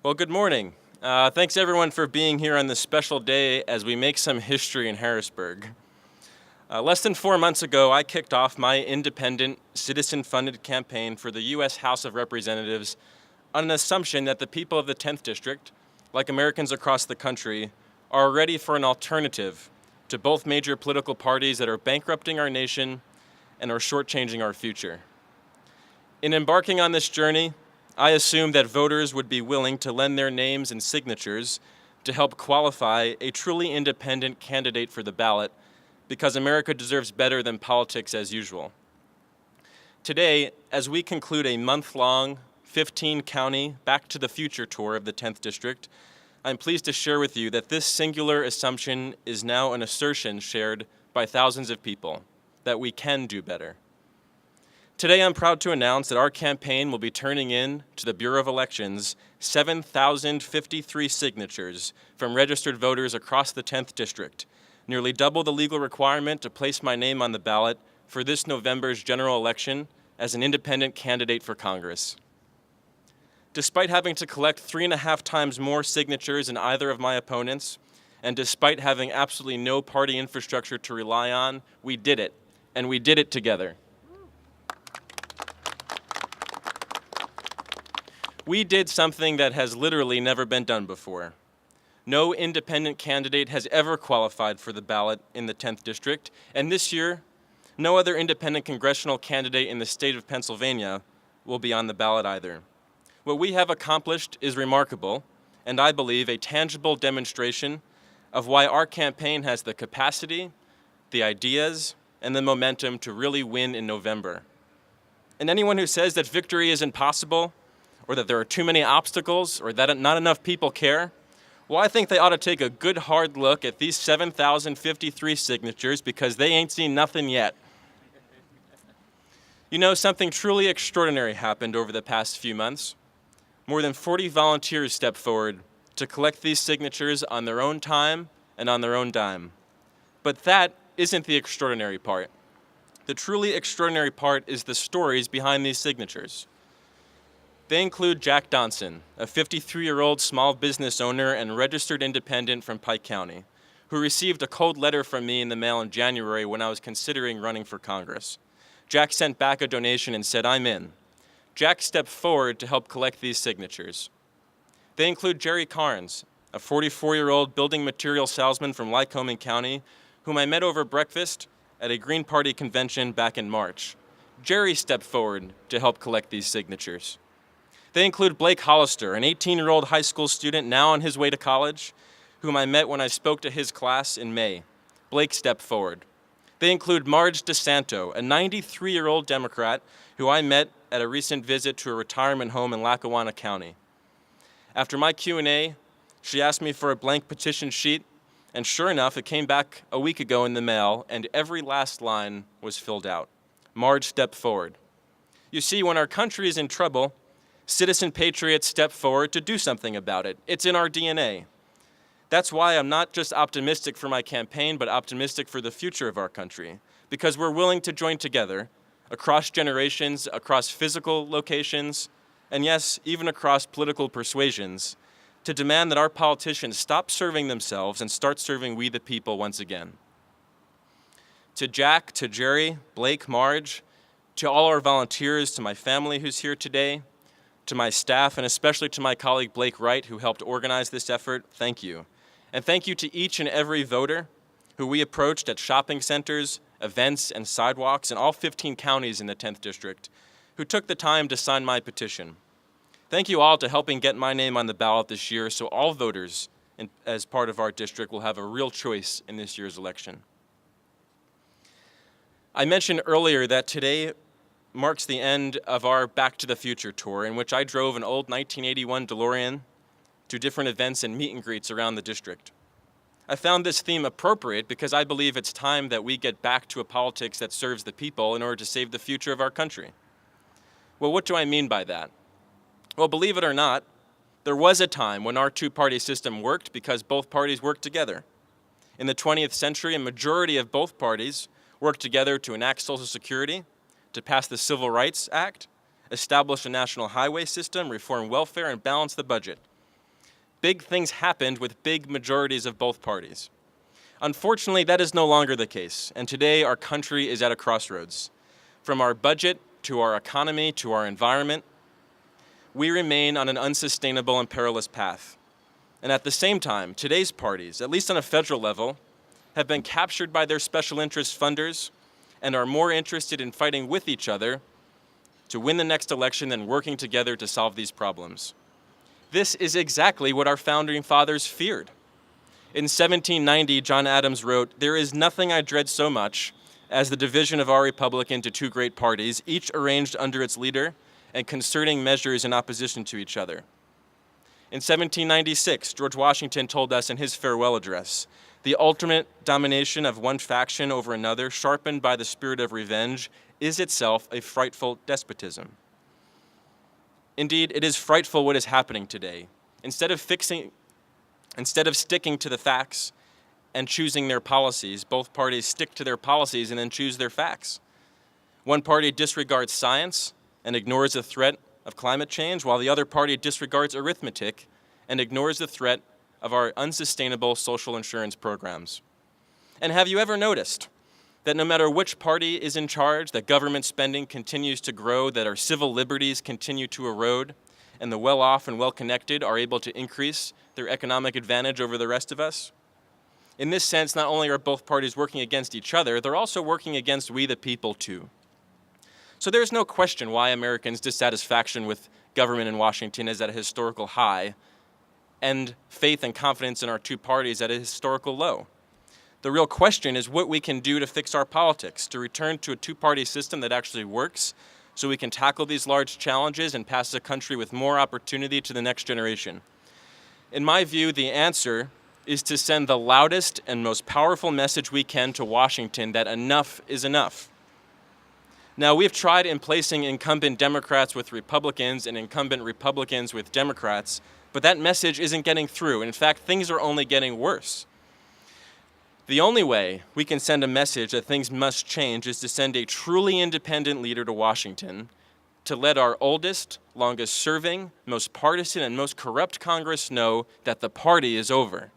Well, good morning. Thanks everyone for being here on this special day as we make some history in Harrisburg. Less than 4 months ago, I kicked off my independent, citizen-funded campaign for the U.S. House of Representatives on an assumption that the people of the 10th District, like Americans across the country, are ready for an alternative to both major political parties that are bankrupting our nation and are shortchanging our future. In embarking on this journey, I assumed that voters would be willing to lend their names and signatures to help qualify a truly independent candidate for the ballot, because America deserves better than politics as usual. Today, as we conclude a month-long, 15-county Back to the Future tour of the 10th District, I'm pleased to share with you that this singular assumption is now an assertion shared by thousands of people, that we can do better. Today, I'm proud to announce that our campaign will be turning in to the Bureau of Elections 7,053 signatures from registered voters across the 10th District, nearly double the legal requirement to place my name on the ballot for this November's general election as an independent candidate for Congress. Despite having to collect 3.5 times more signatures than either of my opponents, and despite having absolutely no party infrastructure to rely on, we did it, and we did it together. We did something that has literally never been done before. No independent candidate has ever qualified for the ballot in the 10th District, and this year, no other independent congressional candidate in the state of Pennsylvania will be on the ballot either. What we have accomplished is remarkable, and I believe a tangible demonstration of why our campaign has the capacity, the ideas, and the momentum to really win in November. And anyone who says that victory is impossible, or that there are too many obstacles, or that not enough people care, well, I think they ought to take a good hard look at these 7,053 signatures, because they ain't seen nothing yet. You know, something truly extraordinary happened over the past few months. More than 40 volunteers stepped forward to collect these signatures on their own time and on their own dime. But that isn't the extraordinary part. The truly extraordinary part is the stories behind these signatures. They include Jack Donson, a 53-year-old small business owner and registered independent from Pike County, who received a cold letter from me in the mail in January when I was considering running for Congress. Jack sent back a donation and said, "I'm in." Jack stepped forward to help collect these signatures. They include Jerry Carnes, a 44-year-old building material salesman from Lycoming County, whom I met over breakfast at a Green Party convention back in March. Jerry stepped forward to help collect these signatures. They include Blake Hollister, an 18-year-old high school student now on his way to college, whom I met when I spoke to his class in May. Blake stepped forward. They include Marge DeSanto, a 93-year-old Democrat who I met at a recent visit to a retirement home in Lackawanna County. After my Q&A, she asked me for a blank petition sheet, and sure enough, it came back a week ago in the mail, and every last line was filled out. Marge stepped forward. You see, when our country is in trouble, citizen patriots step forward to do something about it. It's in our DNA. That's why I'm not just optimistic for my campaign, but optimistic for the future of our country, because we're willing to join together across generations, across physical locations, and yes, even across political persuasions, to demand that our politicians stop serving themselves and start serving we the people once again. To Jack, to Jerry, Blake, Marge, to all our volunteers, to my family who's here today, to my staff, and especially to my colleague Blake Wright, who helped organize this effort, thank you. And thank you to each and every voter who we approached at shopping centers, events, and sidewalks in all 15 counties in the 10th District, who took the time to sign my petition. Thank you all to helping get my name on the ballot this year, so all voters as part of our district will have a real choice in this year's election. I mentioned earlier that today marks the end of our Back to the Future tour, in which I drove an old 1981 DeLorean to different events and meet and greets around the district. I found this theme appropriate because I believe it's time that we get back to a politics that serves the people in order to save the future of our country. Well, what do I mean by that? Well, believe it or not, there was a time when our two-party system worked because both parties worked together. In the 20th century, a majority of both parties worked together to enact Social Security, to pass the Civil Rights Act, establish a national highway system, reform welfare, and balance the budget. big things happened with big majorities of both parties. Unfortunately, that is no longer the case, and today our country is at a crossroads. From our budget to our economy to our environment, we remain on an unsustainable and perilous path. And at the same time, today's parties, at least on a federal level, have been captured by their special interest funders and are more interested in fighting with each other to win the next election than working together to solve these problems. This is exactly what our founding fathers feared. In 1790, John Adams wrote, "There is nothing I dread so much as the division of our republic into two great parties, each arranged under its leader and concerting measures in opposition to each other." In 1796, George Washington told us in his farewell address, "The ultimate domination of one faction over another, sharpened by the spirit of revenge, is itself a frightful despotism." Indeed, it is frightful what is happening today. Instead of sticking to the facts and choosing their policies, both parties stick to their policies and then choose their facts. One party disregards science and ignores the threat of climate change, while the other party disregards arithmetic and ignores the threat of our unsustainable social insurance programs. And have you ever noticed that no matter which party is in charge, that government spending continues to grow, that our civil liberties continue to erode, and the well-off and well-connected are able to increase their economic advantage over the rest of us? In this sense, not only are both parties working against each other, they're also working against we the people too. So there's no question why Americans' dissatisfaction with government in Washington is at a historical high, and faith and confidence in our two parties at a historical low. The real question is what we can do to fix our politics, to return to a two-party system that actually works, so we can tackle these large challenges and pass the country with more opportunity to the next generation. In my view, the answer is to send the loudest and most powerful message we can to Washington that enough is enough. Now, we've tried in placing incumbent Democrats with Republicans and incumbent Republicans with Democrats, but that message isn't getting through. In fact, things are only getting worse. The only way we can send a message that things must change is to send a truly independent leader to Washington to let our oldest, longest serving, most partisan, and most corrupt Congress know that the party is over.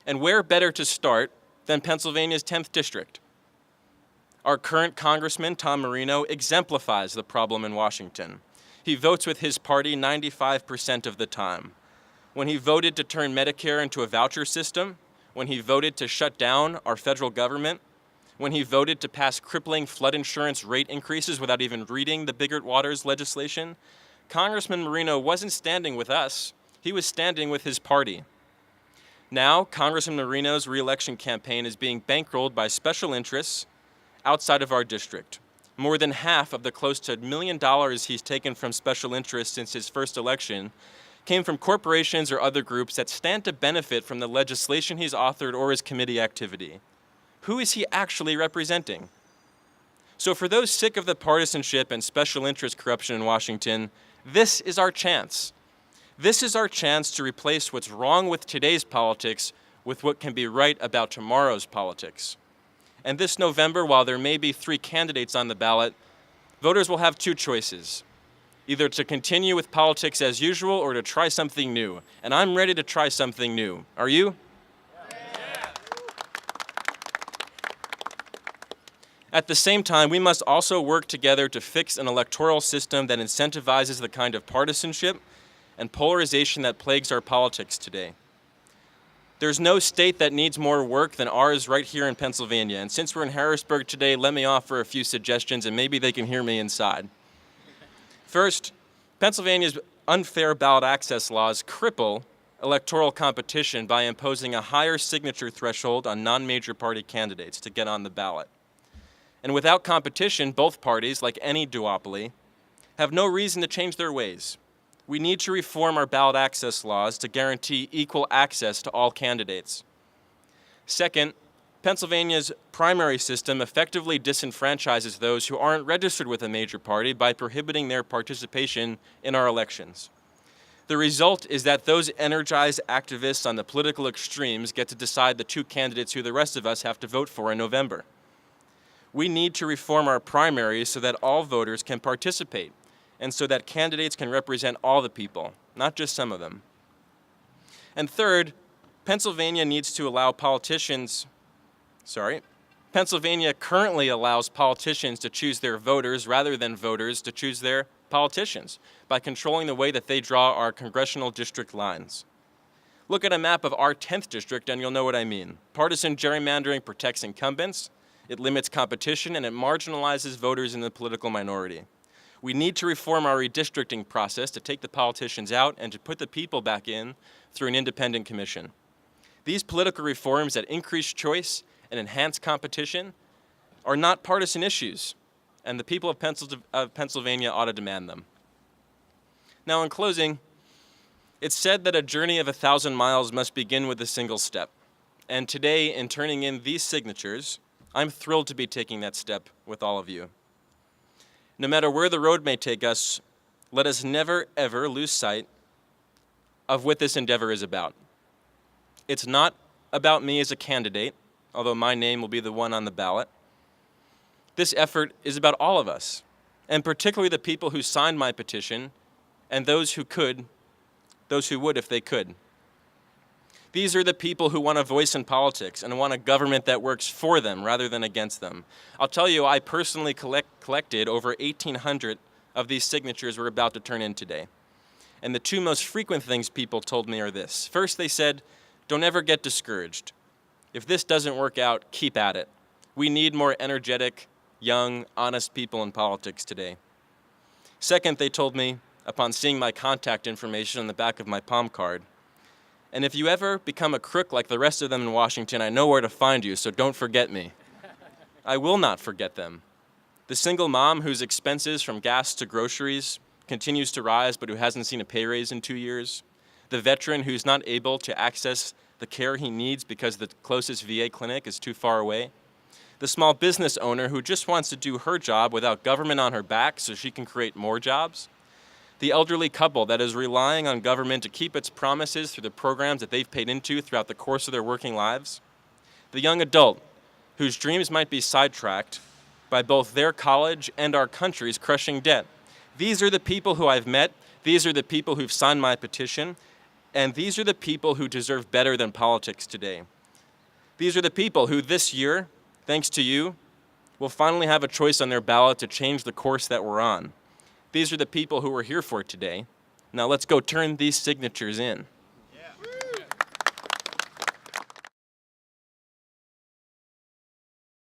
And where better to start than Pennsylvania's 10th district? Our current Congressman, Tom Marino, exemplifies the problem in Washington. He votes with his party 95% of the time. When he voted to turn Medicare into a voucher system, when he voted to shut down our federal government, when he voted to pass crippling flood insurance rate increases without even reading the Biggert-Waters legislation, Congressman Marino wasn't standing with us, he was standing with his party. Now, Congressman Marino's re-election campaign is being bankrolled by special interests outside of our district. More than half of the close to $1 million he's taken from special interests since his first election came from corporations or other groups that stand to benefit from the legislation he's authored or his committee activity. Who is he actually representing? So for those sick of the partisanship and special interest corruption in Washington, this is our chance. This is our chance to replace what's wrong with today's politics with what can be right about tomorrow's politics. And this November, while there may be 3 candidates on the ballot, voters will have 2 choices, either to continue with politics as usual or to try something new. And I'm ready to try something new. Are you? Yeah. At the same time, we must also work together to fix an electoral system that incentivizes the kind of partisanship and polarization that plagues our politics today. There's no state that needs more work than ours right here in Pennsylvania. And since we're in Harrisburg today, let me offer a few suggestions, and maybe they can hear me inside. First, Pennsylvania's unfair ballot access laws cripple electoral competition by imposing a higher signature threshold on non-major party candidates to get on the ballot. And without competition, both parties, like any duopoly, have no reason to change their ways. We need to reform our ballot access laws to guarantee equal access to all candidates. Second, Pennsylvania's primary system effectively disenfranchises those who aren't registered with a major party by prohibiting their participation in our elections. The result is that those energized activists on the political extremes get to decide the 2 candidates who the rest of us have to vote for in November. We need to reform our primaries so that all voters can participate, and so that candidates can represent all the people, not just some of them. And third, Pennsylvania currently allows politicians to choose their voters rather than voters to choose their politicians by controlling the way that they draw our congressional district lines. Look at a map of our 10th district and you'll know what I mean. Partisan gerrymandering protects incumbents, it limits competition, and it marginalizes voters in the political minority. We need to reform our redistricting process to take the politicians out and to put the people back in through an independent commission. These political reforms that increase choice and enhance competition are not partisan issues, and the people of Pennsylvania ought to demand them. Now, in closing, it's said that a journey of 1,000 miles must begin with a single step. And today, in turning in these signatures, I'm thrilled to be taking that step with all of you. No matter where the road may take us, let us never, ever lose sight of what this endeavor is about. It's not about me as a candidate, although my name will be the one on the ballot. This effort is about all of us, and particularly the people who signed my petition and those who would if they could. These are the people who want a voice in politics and want a government that works for them rather than against them. I'll tell you, I personally collected over 1,800 of these signatures we're about to turn in today. And the two most frequent things people told me are this. First, they said, don't ever get discouraged. If this doesn't work out, keep at it. We need more energetic, young, honest people in politics today. Second, they told me, upon seeing my contact information on the back of my palm card, and if you ever become a crook like the rest of them in Washington, I know where to find you, so don't forget me. I will not forget them. The single mom whose expenses from gas to groceries continues to rise but who hasn't seen a pay raise in 2 years. The veteran who's not able to access the care he needs because the closest VA clinic is too far away. The small business owner who just wants to do her job without government on her back so she can create more jobs. The elderly couple that is relying on government to keep its promises through the programs that they've paid into throughout the course of their working lives. The young adult whose dreams might be sidetracked by both their college and our country's crushing debt. These are the people who I've met, these are the people who've signed my petition, and these are the people who deserve better than politics today. These are the people who this year, thanks to you, will finally have a choice on their ballot to change the course that we're on. These are the people who we're here for today. Now let's go turn these signatures in.